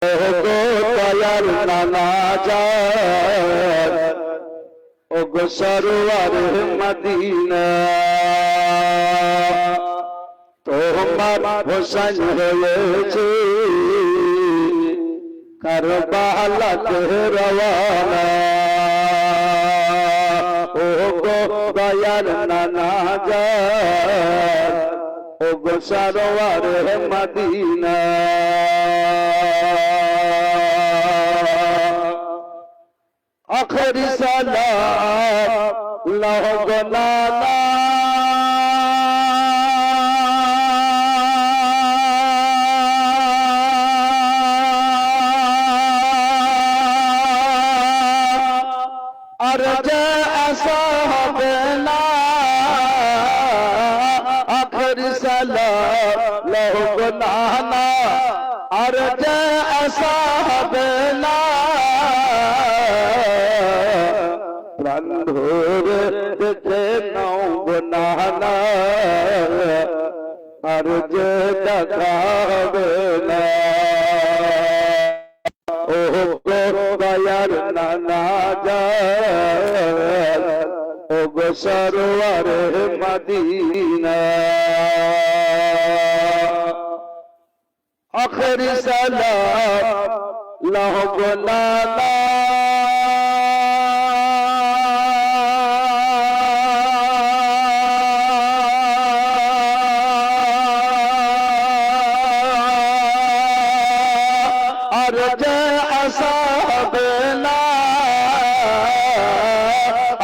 গো দয়াল নানা জান ও গো সরওয়ার মদিনা তোমার হোসেন হয়েছে কারবালাতে রওয়ানা ও গো দয়াল নানা জান ও গো সরওয়ার মদিনা আখরি সালাম লাহো গো নানা আর যে আসা হবে না আখরি সালাম লাহো গো নানা আর যে আসা হবে না প্রাণ ভরে দেখে নাও গো নানা আর যে দেখা হবে না ও গো দয়াল নানা জান ও গো সরওয়ার মদিনা আখরি সালাম লাহো গো নানা আর যে আসা হবে না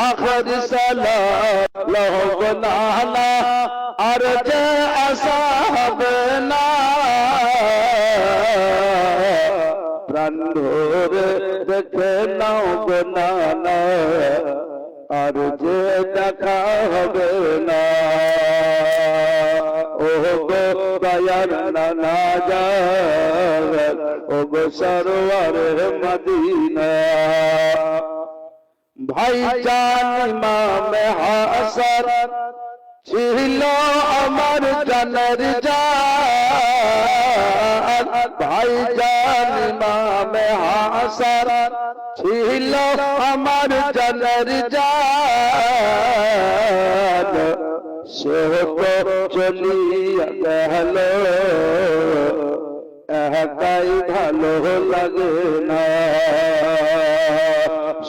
আখরি সালাম লাহো গো নানা আর যে আসা হবে না প্রাণ ভরে দেখে নাও গো নানা আর যে দেখা হবে না ও গো দয়াল নানা জান ও গো সরওয়ার মদিনা ভাইজান ইমামে হাসান ছিল আমার জানের জান ভাইজান ইমামে হাসান ছিল আমার জানের জান সে তো চলিয়া গেল একাই ভালো লাগে না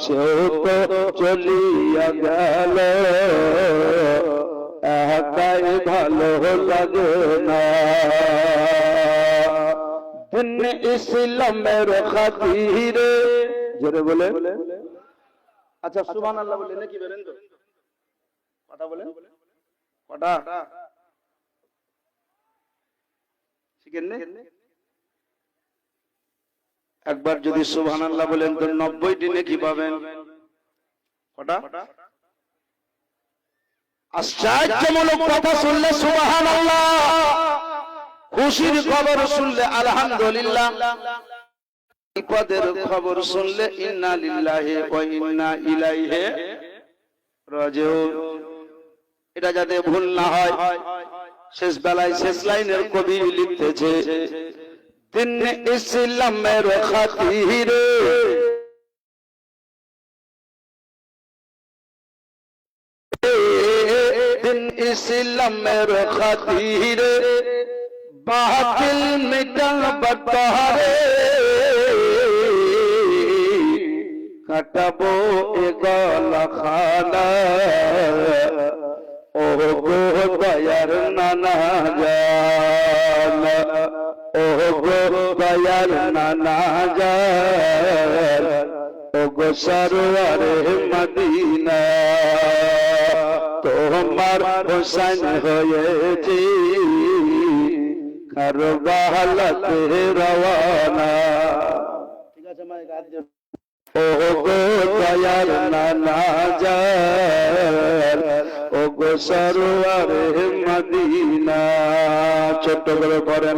সে তো চলিয়া গেল একাই ভালো লাগে না দিন ইসলামের খাতিরে জোরে বলে আচ্ছা সুবহানাল্লাহ বলে নাকি বলেন তো কথা বলেন কটা শিখেন না একবার যদি সুবহানাল্লাহ বলেন তো 90টি নেকি পাবেন কটা আশ্চর্যজনক কথা শুনলে সুবহানাল্লাহ খুশির খবর শুনলে আলহামদুলিল্লাহ বিপদের খবর শুনলে ইন্না লিল্লাহি ওয়া ইন্না ইলাইহি রাজিউন এটা যাতে ভুল না হয় শেষ বেলায় শেষ লাইনের কবি লিখতেছে দিন ইসলামের খাতিরে দিন ইসলামের খাতিরে বাতিল মিটাবতারে কাটাবো এ গলা খানা ও গো দয়ার নানা জান ও গো দয়ার নানা জান ও গো সরওয়ার মদিনা তোমার হোসেন হয়েছে কারবালাতে রওয়ানা ঠিক আছে মাইক হাত জোড় ও গো দয়াল নানা জান ও গো সরওয়ার মদিনা ছোট করে পড়েন